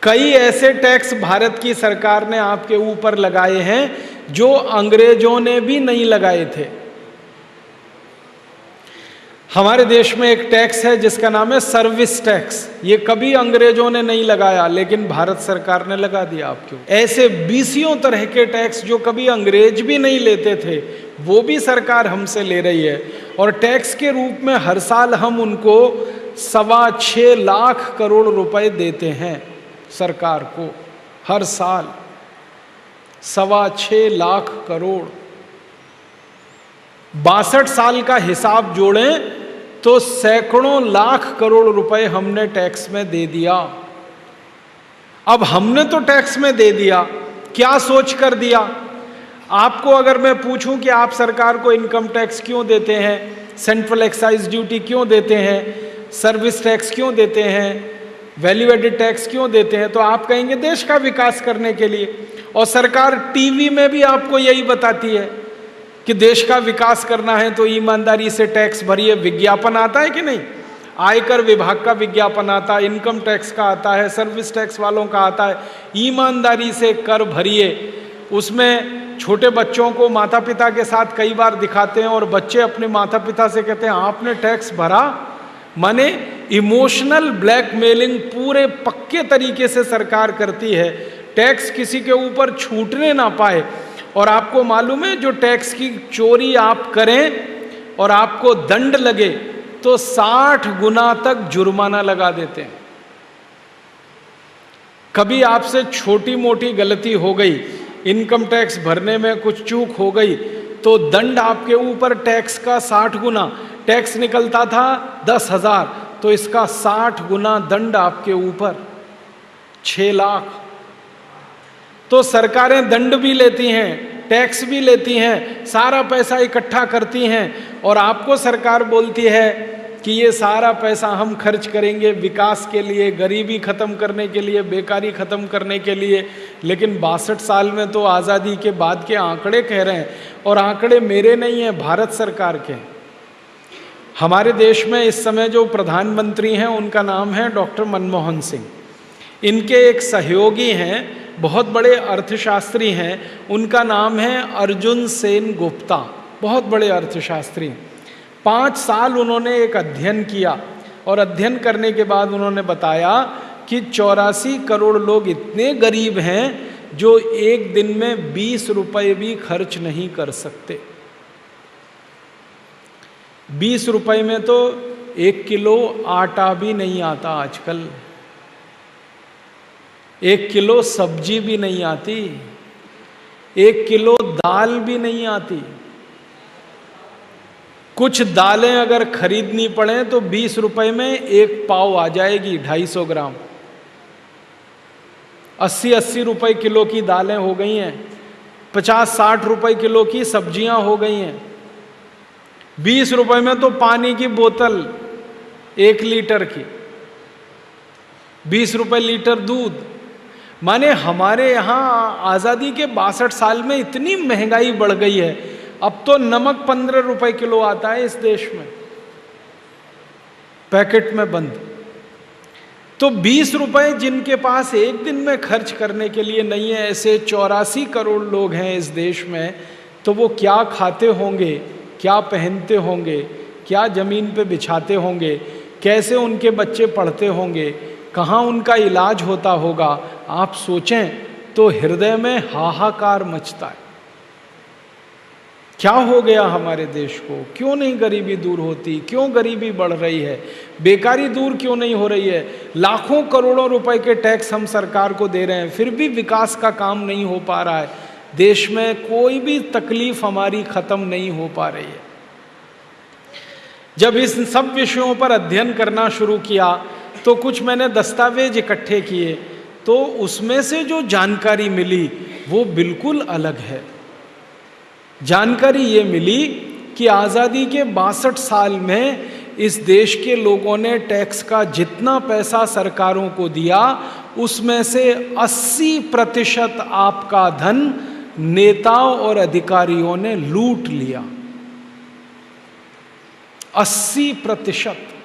कई ऐसे टैक्स भारत की सरकार ने आपके ऊपर लगाए हैं जो अंग्रेजों ने भी नहीं लगाए थे। हमारे देश में एक टैक्स है जिसका नाम है सर्विस टैक्स। ये कभी अंग्रेजों ने नहीं लगाया, लेकिन भारत सरकार ने लगा दिया आपके ऊपर। ऐसे बीसियों तरह के टैक्स जो कभी अंग्रेज भी नहीं लेते थे, वो भी सरकार हमसे ले रही है। और टैक्स के रूप में हर साल हम उनको 6.25 लाख करोड़ रुपए देते हैं सरकार को। हर साल 6.25 लाख करोड़। 62 साल का हिसाब जोड़ें तो सैकड़ों लाख करोड़ रुपए हमने टैक्स में दे दिया। अब हमने तो टैक्स में दे दिया, क्या सोच कर दिया? आपको अगर मैं पूछूं कि आप सरकार को इनकम टैक्स क्यों देते हैं, सेंट्रल एक्साइज ड्यूटी क्यों देते हैं, सर्विस टैक्स क्यों देते हैं, वैल्यू एडेड टैक्स क्यों देते हैं, तो आप कहेंगे देश का विकास करने के लिए। और सरकार टीवी में भी आपको यही बताती है कि देश का विकास करना है तो ईमानदारी से टैक्स भरिए। विज्ञापन आता है कि नहीं? आयकर विभाग का विज्ञापन आता है, इनकम टैक्स का आता है, सर्विस टैक्स वालों का आता है। ईमानदारी से कर भरिए। उसमें छोटे बच्चों को माता पिता के साथ कई बार दिखाते हैं और बच्चे अपने माता पिता से कहते हैं आपने टैक्स भरा। माने इमोशनल ब्लैकमेलिंग पूरे पक्के तरीके से सरकार करती है, टैक्स किसी के ऊपर छूटने ना पाए। और आपको मालूम है जो टैक्स की चोरी आप करें और आपको दंड लगे तो 60 गुना तक जुर्माना लगा देते हैं। कभी आपसे छोटी मोटी गलती हो गई, इनकम टैक्स भरने में कुछ चूक हो गई, तो दंड आपके ऊपर टैक्स का 60 गुना। टैक्स निकलता था 10,000, तो इसका 60 गुना दंड आपके ऊपर, 6 लाख। तो सरकारें दंड भी लेती हैं, टैक्स भी लेती हैं, सारा पैसा इकट्ठा करती हैं और आपको सरकार बोलती है कि ये सारा पैसा हम खर्च करेंगे विकास के लिए, गरीबी खत्म करने के लिए, बेकारी खत्म करने के लिए। लेकिन 62 साल में तो आज़ादी के बाद के आंकड़े कह रहे हैं, और आंकड़े मेरे नहीं हैं, भारत सरकार के। हमारे देश में इस समय जो प्रधानमंत्री हैं उनका नाम है डॉक्टर मनमोहन सिंह। इनके एक सहयोगी हैं, बहुत बड़े अर्थशास्त्री हैं, उनका नाम है अर्जुन सेन गुप्ता। बहुत बड़े अर्थशास्त्री। 5 साल उन्होंने एक अध्ययन किया और अध्ययन करने के बाद उन्होंने बताया कि 84 करोड़ लोग इतने गरीब हैं जो एक दिन में 20 रुपए भी खर्च नहीं कर सकते। 20 रुपए में तो 1 किलो आटा भी नहीं आता आजकल, 1 किलो सब्जी भी नहीं आती, 1 किलो दाल भी नहीं आती। कुछ दालें अगर खरीदनी पड़े तो 20 रुपए में 1 पाव आ जाएगी, 250 ग्राम। 80-80 रुपए किलो की दालें हो गई हैं, 50-60 रुपए किलो की सब्जियां हो गई हैं। 20 रुपए में तो पानी की बोतल 1 लीटर की, 20 रुपए लीटर दूध। माने हमारे यहाँ आज़ादी के 62 साल में इतनी महंगाई बढ़ गई है, अब तो नमक 15 रुपए किलो आता है इस देश में, पैकेट में बंद। तो 20 रुपए जिनके पास एक दिन में खर्च करने के लिए नहीं है, ऐसे 84 करोड़ लोग हैं इस देश में, तो वो क्या खाते होंगे, क्या पहनते होंगे, क्या जमीन पे बिछाते होंगे, कैसे उनके बच्चे पढ़ते होंगे, कहाँ उनका इलाज होता होगा। आप सोचें तो हृदय में हाहाकार मचता है। क्या हो गया हमारे देश को? क्यों नहीं गरीबी दूर होती? क्यों गरीबी बढ़ रही है? बेकारी दूर क्यों नहीं हो रही है? लाखों करोड़ों रुपए के टैक्स हम सरकार को दे रहे हैं, फिर भी विकास का काम नहीं हो पा रहा है। देश में कोई भी तकलीफ हमारी खत्म नहीं हो पा रही है। जब इस सब विषयों पर अध्ययन करना शुरू किया तो कुछ मैंने दस्तावेज इकट्ठे किए, तो उसमें से जो जानकारी मिली वो बिल्कुल अलग है। जानकारी ये मिली कि आज़ादी के 62 साल में इस देश के लोगों ने टैक्स का जितना पैसा सरकारों को दिया, उसमें से 80% आपका धन नेताओं और अधिकारियों ने लूट लिया। 80%।